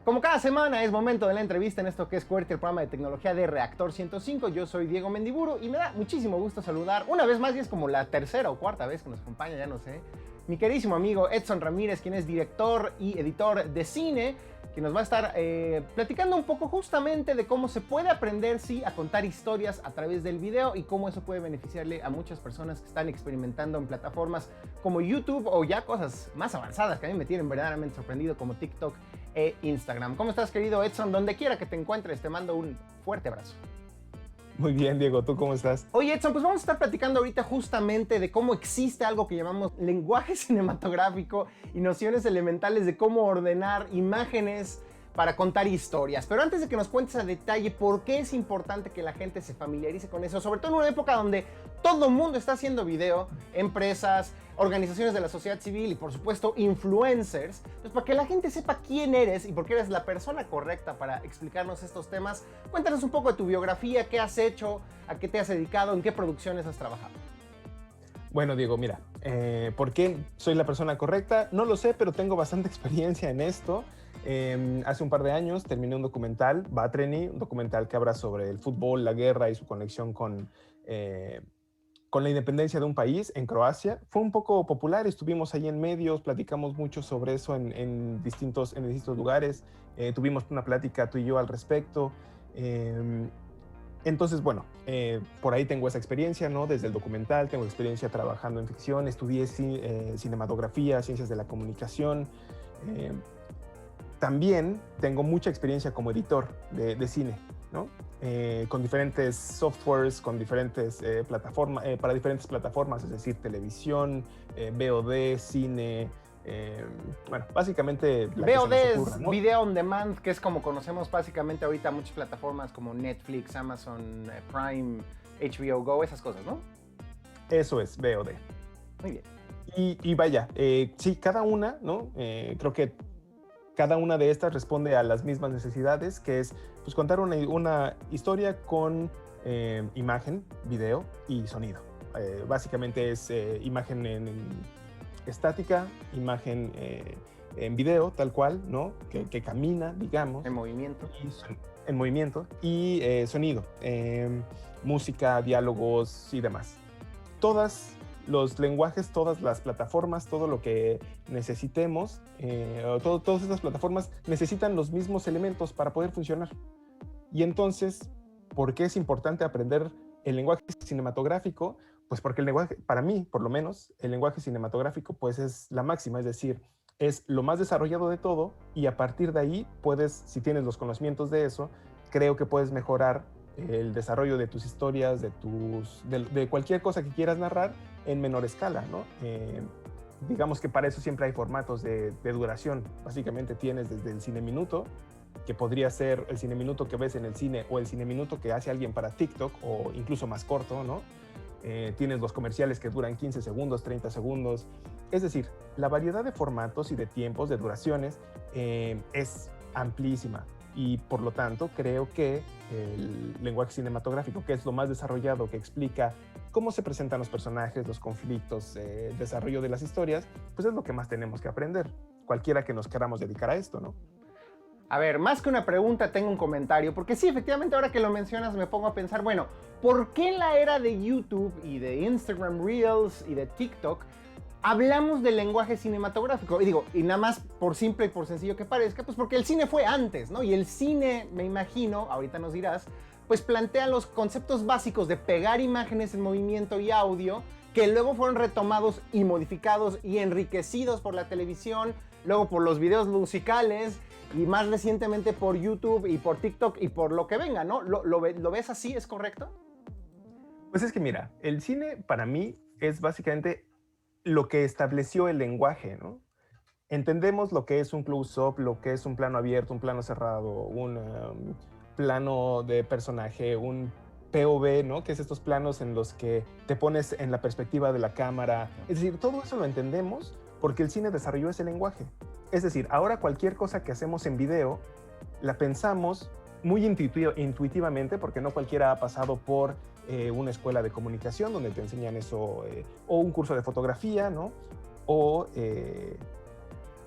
Como cada semana es momento de la entrevista en esto que es QWERTY, el programa de tecnología de Reactor 105. Yo soy Diego Mendiburu y me da muchísimo gusto saludar una vez más, y es como la tercera o cuarta vez que nos acompaña, ya no sé, mi queridísimo amigo Edson Ramírez, quien es director y editor de cine, que nos va a estar platicando un poco justamente de cómo se puede aprender, sí, a contar historias a través del video y cómo eso puede beneficiarle a muchas personas que están experimentando en plataformas como YouTube o ya cosas más avanzadas que a mí me tienen verdaderamente sorprendido, como TikTok e Instagram. ¿Cómo estás, querido Edson? Donde quiera que te encuentres, te mando un fuerte abrazo. Muy bien, Diego, ¿tú cómo estás? Oye, Edson, pues vamos a estar platicando ahorita justamente de cómo existe algo que llamamos lenguaje cinematográfico y nociones elementales de cómo ordenar imágenes para contar historias. Pero antes de que nos cuentes a detalle por qué es importante que la gente se familiarice con eso, sobre todo en una época donde todo el mundo está haciendo video, empresas, organizaciones de la sociedad civil y por supuesto influencers, pues para que la gente sepa quién eres y por qué eres la persona correcta para explicarnos estos temas, cuéntanos un poco de tu biografía, qué has hecho, a qué te has dedicado, en qué producciones has trabajado. Bueno, Diego, mira, ¿por qué soy la persona correcta? No lo sé, pero tengo bastante experiencia en esto. Hace un par de años terminé un documental, Vatreni, un documental que habla sobre el fútbol, la guerra y su conexión con la independencia de un país en Croacia. Fue un poco popular, estuvimos ahí en medios, platicamos mucho sobre eso en distintos lugares. Tuvimos una plática tú y yo al respecto. Entonces, bueno, por ahí tengo esa experiencia, ¿no? Desde el documental, tengo experiencia trabajando en ficción, estudié cinematografía, ciencias de la comunicación. También tengo mucha experiencia como editor de cine, ¿no? Con diferentes softwares, con diferentes plataformas, para diferentes plataformas, es decir, televisión, VOD, cine. Bueno, básicamente VOD es, ¿no? Video on Demand, que es como conocemos básicamente ahorita muchas plataformas como Netflix, Amazon Prime, HBO Go, esas cosas, ¿no? Eso es, VOD. Muy bien. Y vaya, sí, cada una, ¿no? Creo que cada una de estas responde a las mismas necesidades, que es pues, contar una historia con imagen, video y sonido. Básicamente es imagen en estática, imagen en video, tal cual, ¿no? Que camina, digamos. En movimiento. En movimiento. Y sonido, música, diálogos y demás. Todas los lenguajes, todas las plataformas, todo lo que necesitemos, todas estas plataformas necesitan los mismos elementos para poder funcionar. Y entonces, ¿por qué es importante aprender el lenguaje cinematográfico? Pues porque el lenguaje, para mí, por lo menos, el lenguaje cinematográfico pues es la máxima, es decir, es lo más desarrollado de todo y a partir de ahí puedes, si tienes los conocimientos de eso, creo que puedes mejorar el desarrollo de tus historias, de cualquier cosa que quieras narrar en menor escala, ¿no? Digamos que para eso siempre hay formatos de duración. Básicamente tienes desde el cine minuto, que podría ser el cine minuto que ves en el cine o el cine minuto que hace alguien para TikTok o incluso más corto, ¿no? Tienes los comerciales que duran 15 segundos, 30 segundos. Es decir, la variedad de formatos y de tiempos, de duraciones, es amplísima. Y por lo tanto creo que el lenguaje cinematográfico, que es lo más desarrollado, que explica cómo se presentan los personajes, los conflictos, el desarrollo de las historias, pues es lo que más tenemos que aprender, cualquiera que nos queramos dedicar a esto, ¿no? A ver, más que una pregunta, tengo un comentario, porque sí, efectivamente, ahora que lo mencionas me pongo a pensar, bueno, ¿por qué en la era de YouTube y de Instagram Reels y de TikTok hablamos del lenguaje cinematográfico? Y digo, y nada más por simple y por sencillo que parezca, pues porque el cine fue antes, ¿no? Y el cine, me imagino, ahorita nos dirás, pues plantea los conceptos básicos de pegar imágenes en movimiento y audio, que luego fueron retomados y modificados y enriquecidos por la televisión, luego por los videos musicales y más recientemente por YouTube y por TikTok y por lo que venga, ¿no? ¿Lo ves así? ¿Es correcto? Pues es que mira, el cine para mí es básicamente lo que estableció el lenguaje, ¿no? Entendemos lo que es un close-up, lo que es un plano abierto, un plano cerrado, un plano de personaje, un POV, ¿no? Que es estos planos en los que te pones en la perspectiva de la cámara. Es decir, todo eso lo entendemos porque el cine desarrolló ese lenguaje. Es decir, ahora cualquier cosa que hacemos en video la pensamos muy intuitivamente, porque no cualquiera ha pasado por una escuela de comunicación donde te enseñan eso, o un curso de fotografía, ¿no? O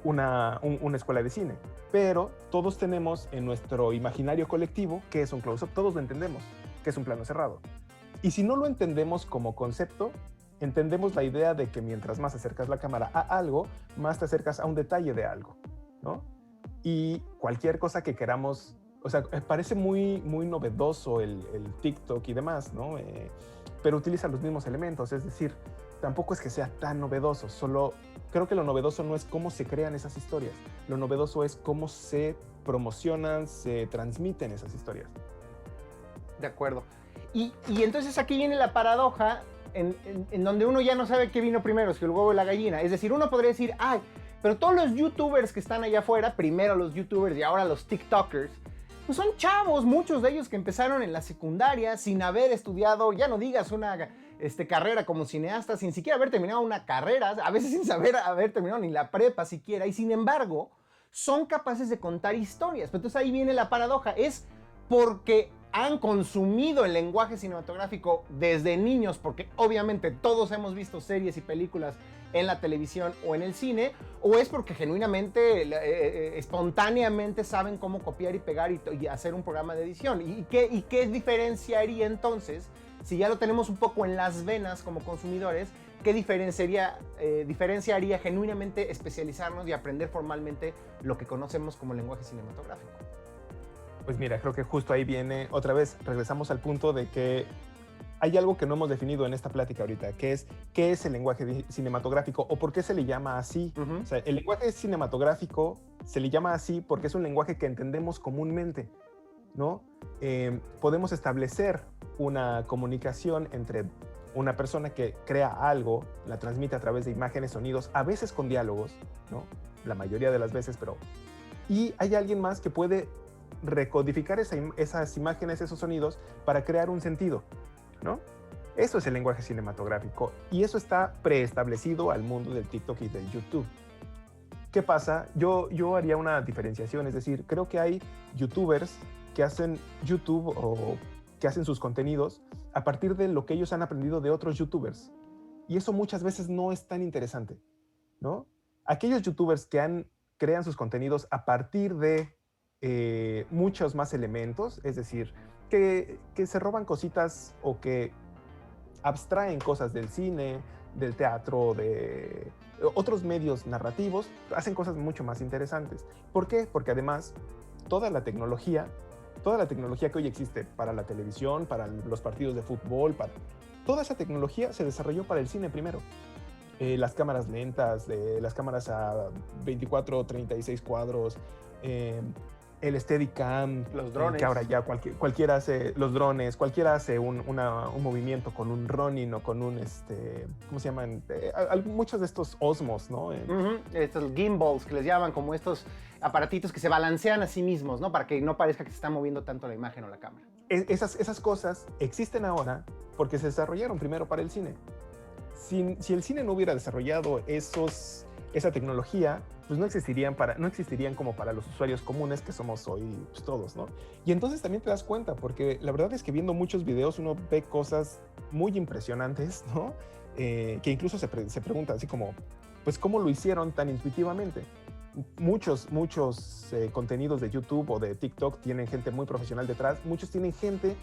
una escuela de cine, pero todos tenemos en nuestro imaginario colectivo qué es un close-up, todos lo entendemos, qué es un plano cerrado. Y si no lo entendemos como concepto, entendemos la idea de que mientras más acercas la cámara a algo, más te acercas a un detalle de algo, ¿no? Y cualquier cosa que queramos, o sea, parece muy novedoso el TikTok y demás, ¿no? Pero utiliza los mismos elementos, es decir, tampoco es que sea tan novedoso, solo creo que lo novedoso no es cómo se crean esas historias, lo novedoso es cómo se promocionan, se transmiten esas historias. De acuerdo. Y entonces aquí viene la paradoja en donde uno ya no sabe qué vino primero, si el huevo o la gallina. Es decir, uno podría decir, ay, pero todos los youtubers que están allá afuera, primero los youtubers y ahora los tiktokers, pues son chavos, muchos de ellos que empezaron en la secundaria sin haber estudiado, ya no digas una carrera como cineasta, sin siquiera haber terminado una carrera, a veces sin saber haber terminado ni la prepa siquiera, y sin embargo son capaces de contar historias. Pero entonces ahí viene la paradoja, es porque han consumido el lenguaje cinematográfico desde niños, porque obviamente todos hemos visto series y películas en la televisión o en el cine, o es porque genuinamente, espontáneamente saben cómo copiar y pegar y hacer un programa de edición. ¿Y qué diferenciaría entonces, si ya lo tenemos un poco en las venas como consumidores, qué diferenciaría genuinamente especializarnos y aprender formalmente lo que conocemos como lenguaje cinematográfico? Pues mira, creo que justo ahí viene, otra vez, regresamos al punto de que hay algo que no hemos definido en esta plática ahorita, que es qué es el lenguaje cinematográfico o por qué se le llama así. O sea, el lenguaje cinematográfico se le llama así porque es un lenguaje que entendemos comúnmente, ¿no? Podemos establecer una comunicación entre una persona que crea algo, la transmite a través de imágenes, sonidos, a veces con diálogos, ¿no? La mayoría de las veces, pero... Y hay alguien más que puede recodificar esas imágenes, esos sonidos, para crear un sentido, ¿no? Eso es el lenguaje cinematográfico y eso está preestablecido al mundo del TikTok y del YouTube. ¿Qué pasa? Yo haría una diferenciación, es decir, creo que hay youtubers que hacen YouTube o que hacen sus contenidos a partir de lo que ellos han aprendido de otros youtubers. Y eso muchas veces no es tan interesante, ¿no? Aquellos youtubers que crean sus contenidos a partir de muchos más elementos, es decir, que se roban cositas o que abstraen cosas del cine, del teatro, de otros medios narrativos, hacen cosas mucho más interesantes. ¿Por qué? Porque además toda la tecnología que hoy existe para la televisión, para los partidos de fútbol, toda esa tecnología se desarrolló para el cine primero. Las cámaras lentas, las cámaras a 24 o 36 cuadros, el Steadicam, los drones. Que ahora ya cualquiera hace, los drones, cualquiera hace un movimiento con un Ronin o con un, ¿cómo se llaman? Muchos de estos Osmos, ¿no? Estos gimbals que les llaman, como estos aparatitos que se balancean a sí mismos, ¿no? Para que no parezca que se está moviendo tanto la imagen o la cámara. Esas cosas existen ahora porque se desarrollaron primero para el cine. Si el cine no hubiera desarrollado esa tecnología, pues no existirían como para los usuarios comunes que somos hoy, pues, todos, ¿no? Y entonces también te das cuenta, porque la verdad es que viendo muchos videos uno ve cosas muy impresionantes, ¿no? Que incluso se pregunta así como, pues, ¿cómo lo hicieron tan intuitivamente? Muchos contenidos de YouTube o de TikTok tienen gente muy profesional detrás, muchos tienen gente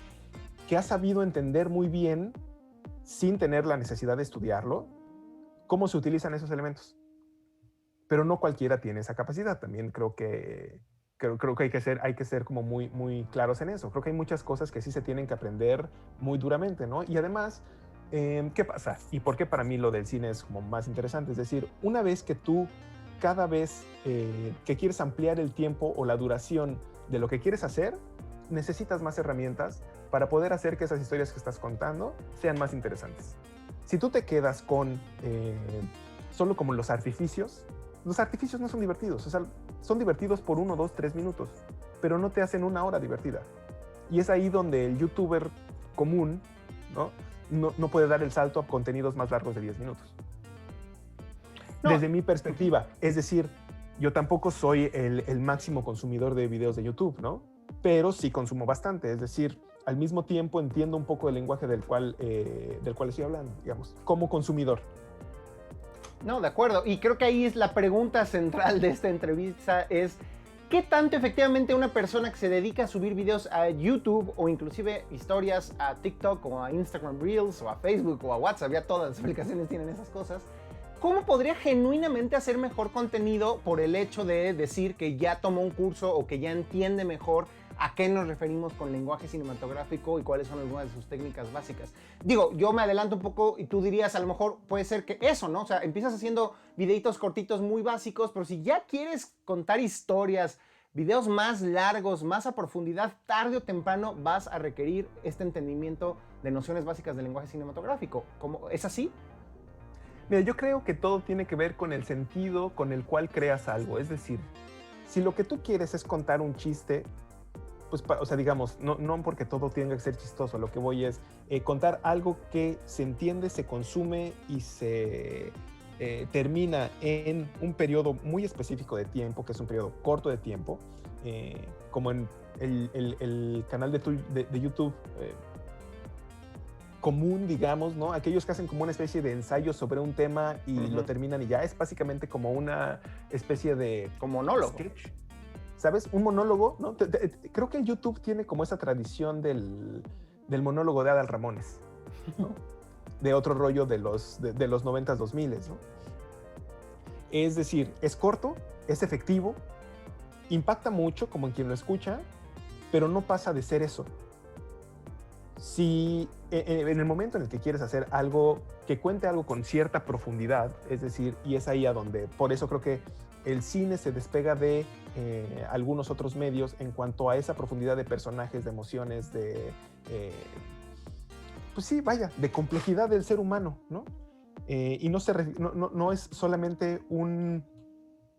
que ha sabido entender muy bien, sin tener la necesidad de estudiarlo, cómo se utilizan esos elementos. Pero no cualquiera tiene esa capacidad. También creo que hay que ser como muy, muy claros en eso. Creo que hay muchas cosas que sí se tienen que aprender muy duramente, ¿no? Y además, ¿qué pasa? ¿Y por qué para mí lo del cine es como más interesante? Es decir, una vez que tú, cada vez que quieres ampliar el tiempo o la duración de lo que quieres hacer, necesitas más herramientas para poder hacer que esas historias que estás contando sean más interesantes. Si tú te quedas con solo como los artificios no son divertidos. O sea, son divertidos por 1, 2, 3 minutos, pero no te hacen una hora divertida. Y es ahí donde el youtuber común, no puede dar el salto a contenidos más largos de 10 minutos. No. Desde mi perspectiva, es decir, yo tampoco soy el máximo consumidor de videos de YouTube, ¿no? Pero sí consumo bastante, es decir, al mismo tiempo entiendo un poco el lenguaje del cual estoy hablando, digamos, como consumidor. No, de acuerdo. Y creo que ahí es la pregunta central de esta entrevista es ¿qué tanto efectivamente una persona que se dedica a subir videos a YouTube o inclusive historias a TikTok o a Instagram Reels o a Facebook o a WhatsApp, ya todas las aplicaciones tienen esas cosas, cómo podría genuinamente hacer mejor contenido por el hecho de decir que ya tomó un curso o que ya entiende mejor a qué nos referimos con lenguaje cinematográfico y cuáles son algunas de sus técnicas básicas? Digo, yo me adelanto un poco y tú dirías, a lo mejor puede ser que eso, ¿no? O sea, empiezas haciendo videitos cortitos muy básicos, pero si ya quieres contar historias, videos más largos, más a profundidad, tarde o temprano vas a requerir este entendimiento de nociones básicas del lenguaje cinematográfico. ¿Cómo? ¿Es así? Mira, yo creo que todo tiene que ver con el sentido con el cual creas algo. Es decir, si lo que tú quieres es contar un chiste, pues, o sea, digamos, no porque todo tenga que ser chistoso, lo que voy es contar algo que se entiende, se consume y se termina en un periodo muy específico de tiempo, que es un periodo corto de tiempo, como en el canal de YouTube común, digamos, ¿no? Aquellos que hacen como una especie de ensayo sobre un tema y lo terminan y ya es básicamente como una especie de... Como monólogo. Sketch, ¿sabes? Un monólogo, ¿no? Creo que el YouTube tiene como esa tradición del monólogo de Adal Ramones, ¿no? De otro rollo de los 90s, 2000s, ¿no? Es decir, es corto, es efectivo, impacta mucho como en quien lo escucha, pero no pasa de ser eso. Si en el momento en el que quieres hacer algo que cuente algo con cierta profundidad, es decir, y es ahí a donde, por eso creo que el cine se despega de algunos otros medios en cuanto a esa profundidad de personajes, de emociones, pues sí, vaya, de complejidad del ser humano, ¿no? Y no es solamente un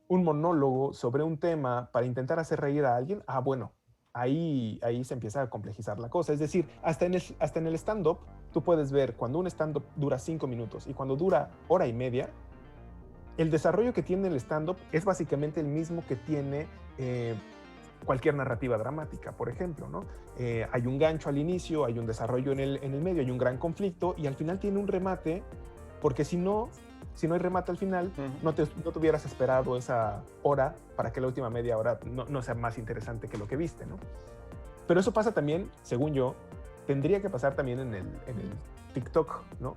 monólogo sobre un tema para intentar hacer reír a alguien. Ah, bueno, ahí se empieza a complejizar la cosa. Es decir, hasta en el stand-up, tú puedes ver cuando un stand-up dura 5 minutos y cuando dura hora y media, el desarrollo que tiene el stand-up es básicamente el mismo que tiene cualquier narrativa dramática, por ejemplo, ¿no? Hay un gancho al inicio, hay un desarrollo en el medio, hay un gran conflicto y al final tiene un remate, porque si no hay remate al final, no te hubieras esperado esa hora para que la última media hora no sea más interesante que lo que viste, ¿no? Pero eso pasa también, según yo, tendría que pasar también en el TikTok, ¿no?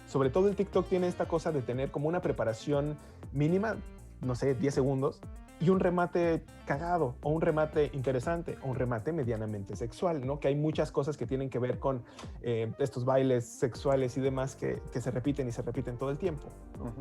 Sobre todo el TikTok tiene esta cosa de tener como una preparación mínima, no sé, 10 segundos, y un remate cagado, o un remate interesante, o un remate medianamente sexual, ¿no? Que hay muchas cosas que tienen que ver con estos bailes sexuales y demás que se repiten y se repiten todo el tiempo, ¿no?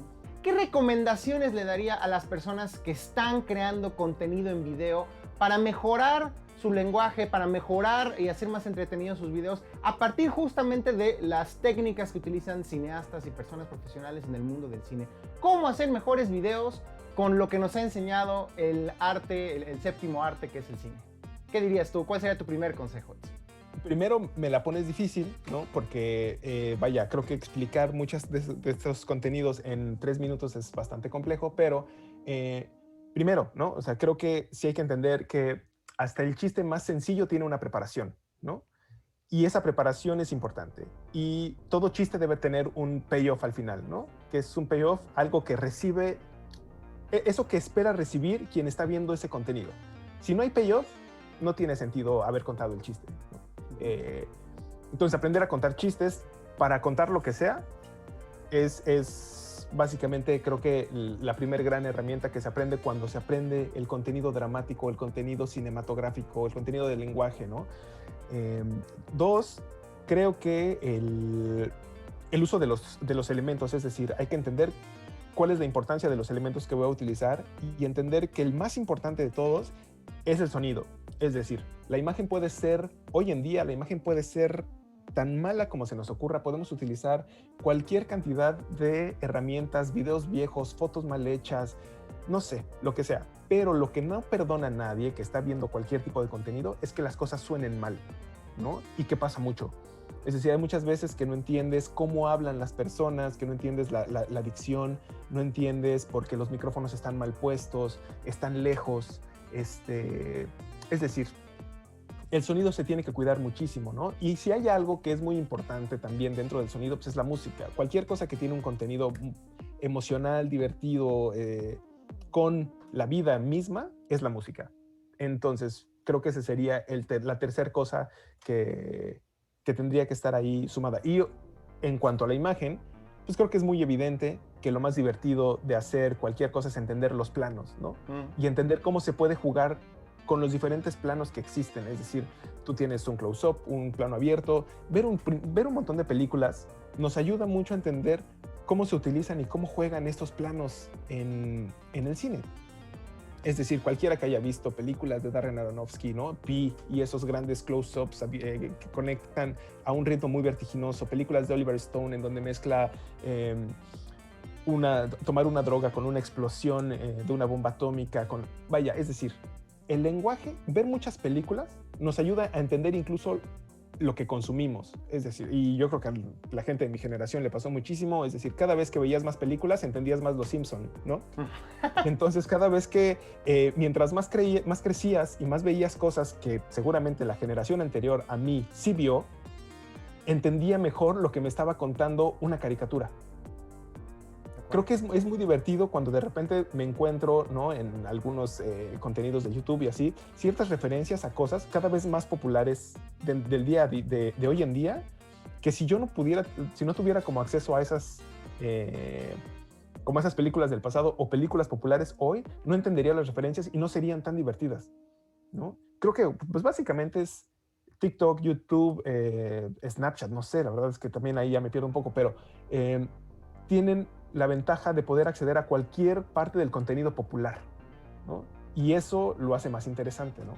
¿Qué recomendaciones le daría a las personas que están creando contenido en video para mejorar su lenguaje, para mejorar y hacer más entretenidos sus videos a partir justamente de las técnicas que utilizan cineastas y personas profesionales en el mundo del cine? ¿Cómo hacer mejores videos con lo que nos ha enseñado el arte, el séptimo arte que es el cine? ¿Qué dirías tú? ¿Cuál sería tu primer consejo? Primero me la pones difícil, ¿no? Porque, vaya, creo que explicar muchos de estos contenidos en 3 minutos es bastante complejo, pero primero, ¿no? O sea, creo que sí hay que entender que hasta el chiste más sencillo tiene una preparación, ¿no? Y esa preparación es importante. Y todo chiste debe tener un payoff al final, ¿no? Que es un payoff, algo que recibe, eso que espera recibir quien está viendo ese contenido. Si no hay payoff, no tiene sentido haber contado el chiste, ¿no? Entonces, aprender a contar chistes para contar lo que sea es básicamente, creo que la primera gran herramienta que se aprende cuando se aprende el contenido dramático, el contenido cinematográfico, el contenido del lenguaje, ¿no? 2, creo que el uso de los elementos, es decir, hay que entender cuál es la importancia de los elementos que voy a utilizar y entender que el más importante de todos es el sonido. Es decir, la imagen puede ser, hoy en día, la imagen puede ser tan mala como se nos ocurra. Podemos utilizar cualquier cantidad de herramientas, videos viejos, fotos mal hechas, no sé, lo que sea. Pero lo que no perdona a nadie que está viendo cualquier tipo de contenido es que las cosas suenen mal, ¿no? Y que pasa mucho. Es decir, hay muchas veces que no entiendes cómo hablan las personas, que no entiendes la dicción, no entiendes por qué los micrófonos están mal puestos, están lejos. Es decir, el sonido se tiene que cuidar muchísimo, ¿no? Y si hay algo que es muy importante también dentro del sonido, pues es la música. Cualquier cosa que tiene un contenido emocional, divertido, con la vida misma, es la música. Entonces, creo que esa sería la tercera cosa que tendría que estar ahí sumada. Y en cuanto a la imagen, pues creo que es muy evidente que lo más divertido de hacer cualquier cosa es entender los planos, ¿no? Y entender cómo se puede jugar con los diferentes planos que existen. Es decir, tú tienes un close-up, un plano abierto. Ver un montón de películas nos ayuda mucho a entender cómo se utilizan y cómo juegan estos planos en el cine. Es decir, cualquiera que haya visto películas de Darren Aronofsky, ¿no? Pi y esos grandes close-ups que conectan a un ritmo muy vertiginoso. Películas de Oliver Stone en donde mezcla tomar una droga con una explosión de una bomba atómica. Vaya, es decir, el lenguaje, ver muchas películas nos ayuda a entender incluso lo que consumimos. Es decir, y yo creo que a la gente de mi generación le pasó muchísimo. Es decir, cada vez que veías más películas entendías más Los Simpson, ¿no? Entonces, cada vez que mientras más crecías y más veías cosas que seguramente la generación anterior a mí sí vio, entendía mejor lo que me estaba contando una caricatura. Creo que es muy divertido cuando de repente me encuentro, ¿no?, en algunos contenidos de YouTube y así, ciertas referencias a cosas cada vez más populares del día de hoy en día, que si yo no tuviera como acceso a esas películas del pasado o películas populares hoy, no entendería las referencias y no serían tan divertidas, ¿no? Creo que pues básicamente es TikTok, YouTube, Snapchat, no sé, la verdad es que también ahí ya me pierdo un poco, pero tienen la ventaja de poder acceder a cualquier parte del contenido popular, ¿no? Y eso lo hace más interesante, ¿no?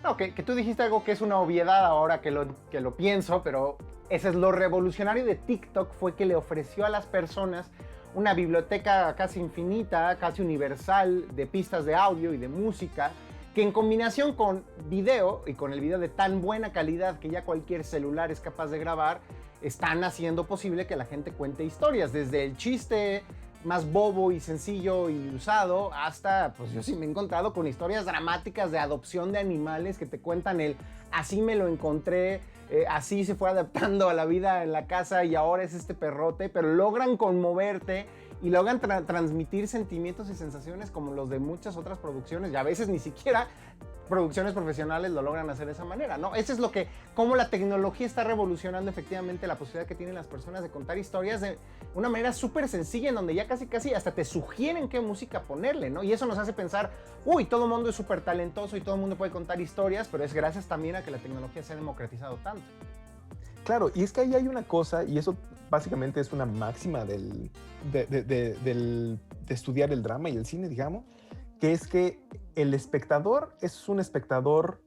No, que tú dijiste algo que es una obviedad ahora que lo pienso, pero ese es lo revolucionario de TikTok, fue que le ofreció a las personas una biblioteca casi infinita, casi universal de pistas de audio y de música, que en combinación con video y con el video de tan buena calidad que ya cualquier celular es capaz de grabar, están haciendo posible que la gente cuente historias, desde el chiste más bobo y sencillo y usado hasta, pues yo sí me he encontrado con historias dramáticas de adopción de animales que te cuentan así me lo encontré, así se fue adaptando a la vida en la casa y ahora es este perrote, pero logran conmoverte y logran transmitir sentimientos y sensaciones como los de muchas otras producciones, y a veces ni siquiera producciones profesionales lo logran hacer de esa manera, ¿no? Eso es cómo la tecnología está revolucionando efectivamente la posibilidad que tienen las personas de contar historias de una manera súper sencilla, en donde ya casi hasta te sugieren qué música ponerle, ¿no? Y eso nos hace pensar, todo el mundo es súper talentoso y todo el mundo puede contar historias, pero es gracias también a que la tecnología se ha democratizado tanto. Claro, y es que ahí hay una cosa, y eso básicamente es una máxima de estudiar el drama y el cine, digamos, que es que el espectador es un espectador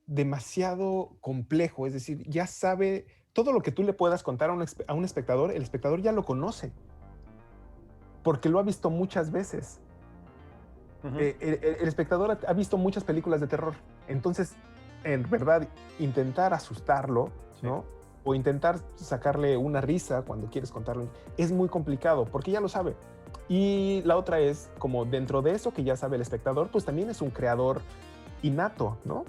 demasiado complejo, es decir, ya sabe todo lo que tú le puedas contar a un espectador, el espectador ya lo conoce, porque lo ha visto muchas veces. Uh-huh. El espectador ha visto muchas películas de terror, entonces, en verdad, intentar asustarlo, sí, ¿no? O intentar sacarle una risa cuando quieres contarlo, es muy complicado, porque ya lo sabe. Y la otra es, como dentro de eso que ya sabe el espectador, pues también es un creador innato, ¿no?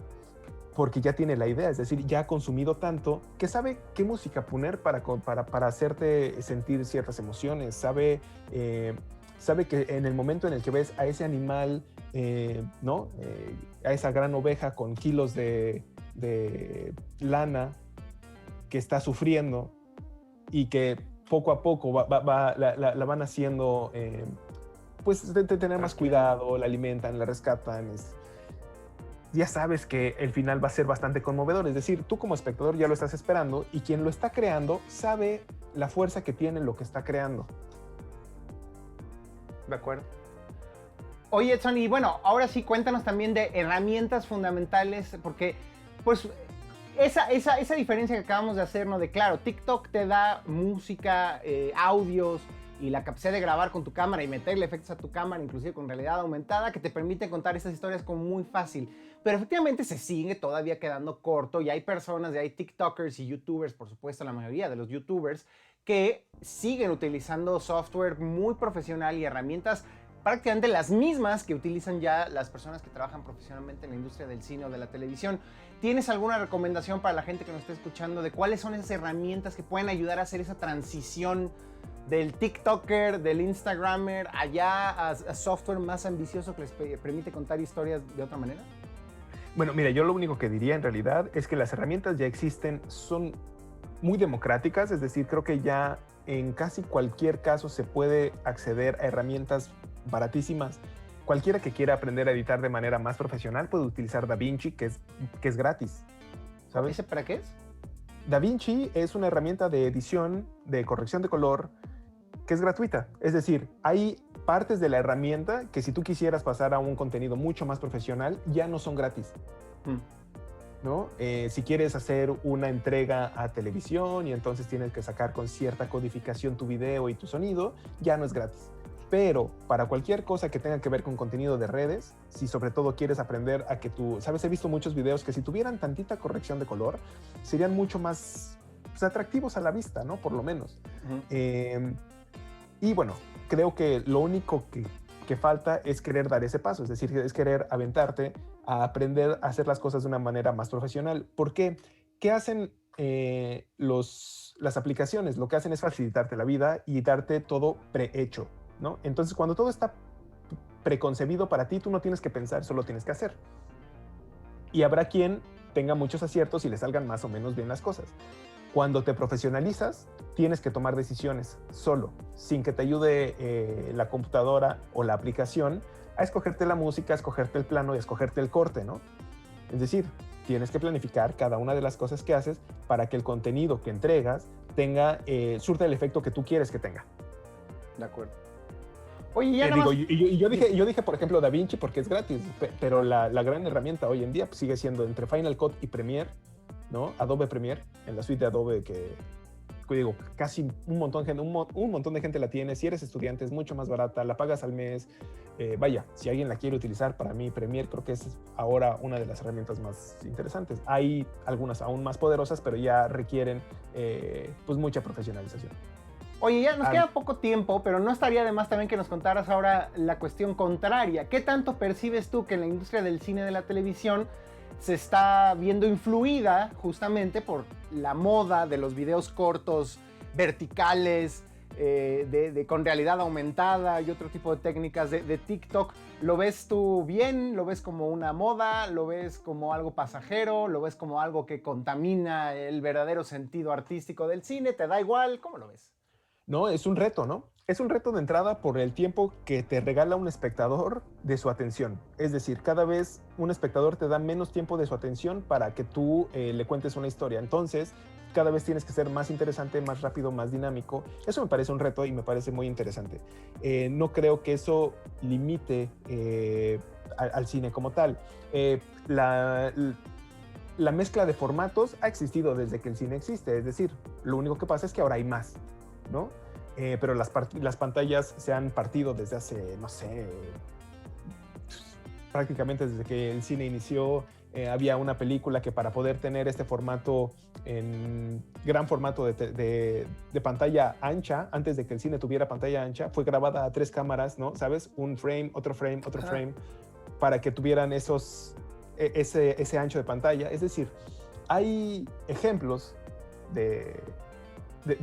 Porque ya tiene la idea, es decir, ya ha consumido tanto que sabe qué música poner para hacerte sentir ciertas emociones, sabe que en el momento en el que ves a ese animal, ¿no? A esa gran oveja con kilos de lana que está sufriendo y que poco a poco la van haciendo, pues de tener más cuidado, la alimentan, la rescatan. Ya sabes que el final va a ser bastante conmovedor, es decir, tú como espectador ya lo estás esperando y quien lo está creando sabe la fuerza que tiene lo que está creando. De acuerdo. Oye, Edson, y bueno, ahora sí cuéntanos también de herramientas fundamentales, porque pues esa diferencia que acabamos de hacer, ¿no? De claro, TikTok te da música, audios y la capacidad de grabar con tu cámara y meterle efectos a tu cámara, inclusive con realidad aumentada, que te permite contar estas historias como muy fácil. Pero efectivamente se sigue todavía quedando corto y hay personas, y hay TikTokers y YouTubers, por supuesto, la mayoría de los YouTubers, que siguen utilizando software muy profesional y herramientas prácticamente las mismas que utilizan ya las personas que trabajan profesionalmente en la industria del cine o de la televisión. ¿Tienes alguna recomendación para la gente que nos está escuchando de cuáles son esas herramientas que pueden ayudar a hacer esa transición del TikToker, del Instagramer, allá a software más ambicioso que les permite contar historias de otra manera? Bueno, mira, yo lo único que diría en realidad es que las herramientas ya existen, son muy democráticas, es decir, creo que ya en casi cualquier caso se puede acceder a herramientas baratísimas. Cualquiera que quiera aprender a editar de manera más profesional puede utilizar DaVinci, que es gratis, ¿sabes? ¿Ese para qué es? DaVinci es una herramienta de edición, de corrección de color, que es gratuita. Es decir, hay partes de la herramienta que si tú quisieras pasar a un contenido mucho más profesional, ya no son gratis. ¿No? Si quieres hacer una entrega a televisión y entonces tienes que sacar con cierta codificación tu video y tu sonido, ya no es gratis. Pero para cualquier cosa que tenga que ver con contenido de redes, si sobre todo quieres aprender a que tú, sabes, he visto muchos videos que si tuvieran tantita corrección de color, serían mucho más pues, atractivos a la vista, ¿no? Por lo menos. Y bueno, creo que lo único que falta es querer dar ese paso, es decir, es querer aventarte a aprender a hacer las cosas de una manera más profesional. ¿Por qué? ¿Qué hacen las aplicaciones? Lo que hacen es facilitarte la vida y darte todo prehecho, ¿no? Entonces, cuando todo está preconcebido para ti, tú no tienes que pensar, solo tienes que hacer. Y habrá quien tenga muchos aciertos y le salgan más o menos bien las cosas. Cuando te profesionalizas, tienes que tomar decisiones solo, sin que te ayude la computadora o la aplicación a escogerte la música, a escogerte el plano y a escogerte el corte, ¿no? Es decir, tienes que planificar cada una de las cosas que haces para que el contenido que entregas surta el efecto que tú quieres que tenga. De acuerdo. Oye, ya nada más... yo dije, por ejemplo, DaVinci porque es gratis, pero la gran herramienta hoy en día pues, sigue siendo entre Final Cut y Premiere, ¿no? Adobe Premiere, en la suite de Adobe que digo, casi un montón de gente la tiene. Si eres estudiante es mucho más barata, la pagas al mes. Vaya, si alguien la quiere utilizar, para mí Premiere creo que es ahora una de las herramientas más interesantes. Hay algunas aún más poderosas, pero ya requieren pues mucha profesionalización. Oye, ya nos queda poco tiempo, pero no estaría de más también que nos contaras ahora la cuestión contraria. ¿Qué tanto percibes tú que en la industria del cine y de la televisión se está viendo influida justamente por la moda de los videos cortos verticales, con realidad aumentada y otro tipo de técnicas de TikTok? ¿Lo ves tú bien? ¿Lo ves como una moda? ¿Lo ves como algo pasajero? ¿Lo ves como algo que contamina el verdadero sentido artístico del cine? ¿Te da igual? ¿Cómo lo ves? No, es un reto, ¿no? Es un reto de entrada por el tiempo que te regala un espectador de su atención. Es decir, cada vez un espectador te da menos tiempo de su atención para que tú le cuentes una historia. Entonces, cada vez tienes que ser más interesante, más rápido, más dinámico. Eso me parece un reto y me parece muy interesante. No creo que eso limite al cine como tal. La mezcla de formatos ha existido desde que el cine existe. Es decir, lo único que pasa es que ahora hay más, ¿no? Pero las pantallas se han partido desde hace, no sé, prácticamente desde que el cine inició. Había una película que para poder tener este formato, en gran formato de pantalla ancha, antes de que el cine tuviera pantalla ancha, fue grabada a 3 cámaras, ¿no? ¿Sabes? Un frame, otro frame, otro frame, para que tuvieran ese ancho de pantalla. Es decir, hay ejemplos de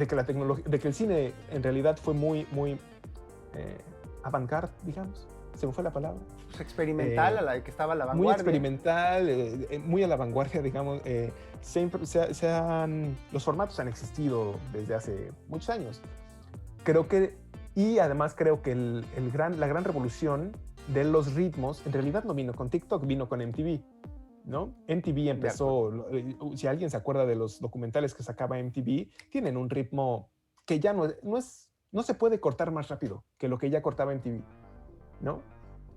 que la tecnología, de que el cine en realidad fue muy avant-garde, digamos. Se me fue la palabra. Pues experimental, a la que estaba a la vanguardia. Muy experimental, muy a la vanguardia, digamos. Los formatos han existido desde hace muchos años. Y además creo que la gran revolución de los ritmos en realidad no vino con TikTok, vino con MTV, ¿no? MTV empezó, si alguien se acuerda de los documentales que sacaba MTV, tienen un ritmo que ya no se puede cortar más rápido que lo que ya cortaba MTV, ¿no?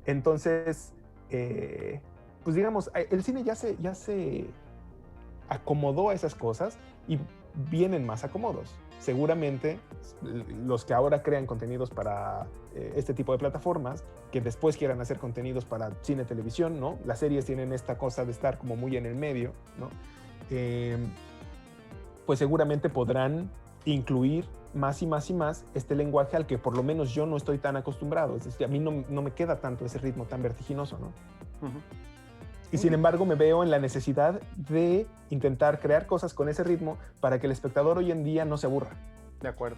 Entonces, pues digamos, el cine ya se acomodó a esas cosas y vienen más acomodos. Seguramente los que ahora crean contenidos para este tipo de plataformas, que después quieran hacer contenidos para cine, televisión, ¿no? Las series tienen esta cosa de estar como muy en el medio, ¿no? Pues seguramente podrán incluir más y más y más este lenguaje al que por lo menos yo no estoy tan acostumbrado. Es decir, a mí no me queda tanto ese ritmo tan vertiginoso, ¿no? Uh-huh. Y sin embargo me veo en la necesidad de intentar crear cosas con ese ritmo para que el espectador hoy en día no se aburra. De acuerdo.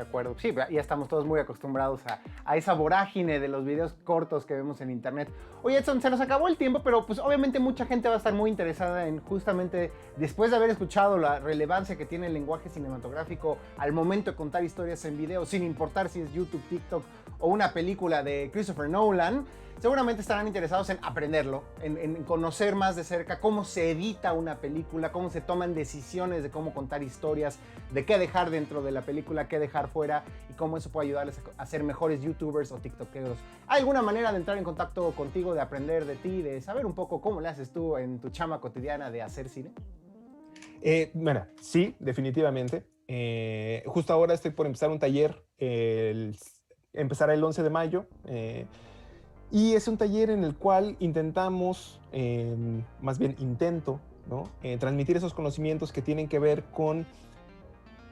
De acuerdo. Sí, ya estamos todos muy acostumbrados a esa vorágine de los videos cortos que vemos en internet. Oye, Edson, se nos acabó el tiempo, pero pues obviamente mucha gente va a estar muy interesada en justamente, después de haber escuchado la relevancia que tiene el lenguaje cinematográfico al momento de contar historias en video, sin importar si es YouTube, TikTok o una película de Christopher Nolan, seguramente estarán interesados en aprenderlo, en conocer más de cerca cómo se edita una película, cómo se toman decisiones de cómo contar historias, de qué dejar dentro de la película, qué dejar fuera y cómo eso puede ayudarles a ser mejores YouTubers o TikTokeros. ¿Hay alguna manera de entrar en contacto contigo, de aprender de ti, de saber un poco cómo le haces tú en tu chamba cotidiana de hacer cine? Bueno, sí, definitivamente. Justo ahora estoy por empezar un taller, empezará el 11 de mayo. Y es un taller en el cual intentamos, más bien intento, ¿no? Transmitir esos conocimientos que tienen que ver con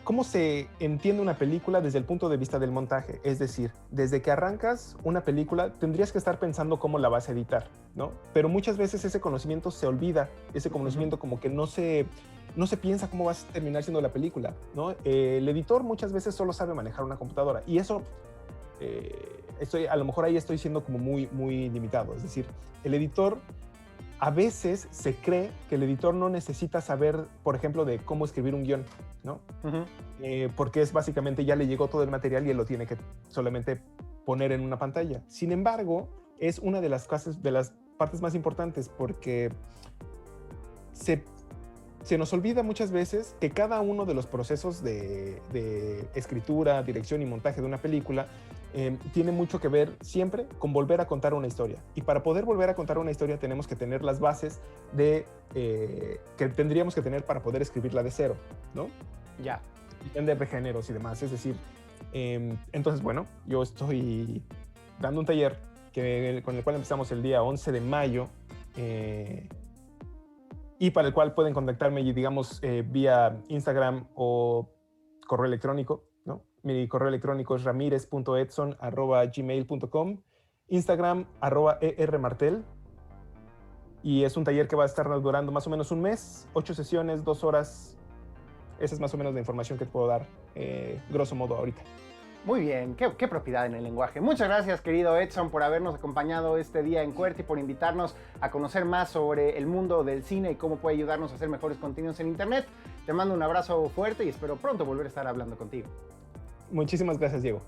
cómo se entiende una película desde el punto de vista del montaje. Es decir, desde que arrancas una película tendrías que estar pensando cómo la vas a editar, ¿no? Pero muchas veces ese conocimiento se olvida, ese conocimiento como que no se piensa cómo va a terminar siendo la película, ¿no? El editor muchas veces solo sabe manejar una computadora y eso... a lo mejor ahí estoy siendo como muy limitado. Es decir, el editor a veces se cree que el editor no necesita saber, por ejemplo, de cómo escribir un guión, ¿no? Porque es básicamente ya le llegó todo el material y él lo tiene que solamente poner en una pantalla. Sin embargo, es una de las partes más importantes porque se nos olvida muchas veces que cada uno de los procesos de escritura, dirección y montaje de una película tiene mucho que ver siempre con volver a contar una historia. Y para poder volver a contar una historia tenemos que tener las bases que tendríamos que tener para poder escribirla de cero, ¿no? Ya. Entender de géneros y demás. Es decir, entonces, bueno, yo estoy dando un taller con el cual empezamos el día 11 de mayo y para el cual pueden contactarme, digamos, vía Instagram o correo electrónico, ¿no? Mi correo electrónico es ramirez.edson@gmail.com, Instagram @ermartel, y es un taller que va a estar durando más o menos un mes, 8 sesiones, 2 horas. Esa es más o menos la información que te puedo dar, grosso modo, ahorita. Muy bien, qué propiedad en el lenguaje. Muchas gracias, querido Edson, por habernos acompañado este día en QWERTY y por invitarnos a conocer más sobre el mundo del cine y cómo puede ayudarnos a hacer mejores contenidos en internet. Te mando un abrazo fuerte y espero pronto volver a estar hablando contigo. Muchísimas gracias, Diego.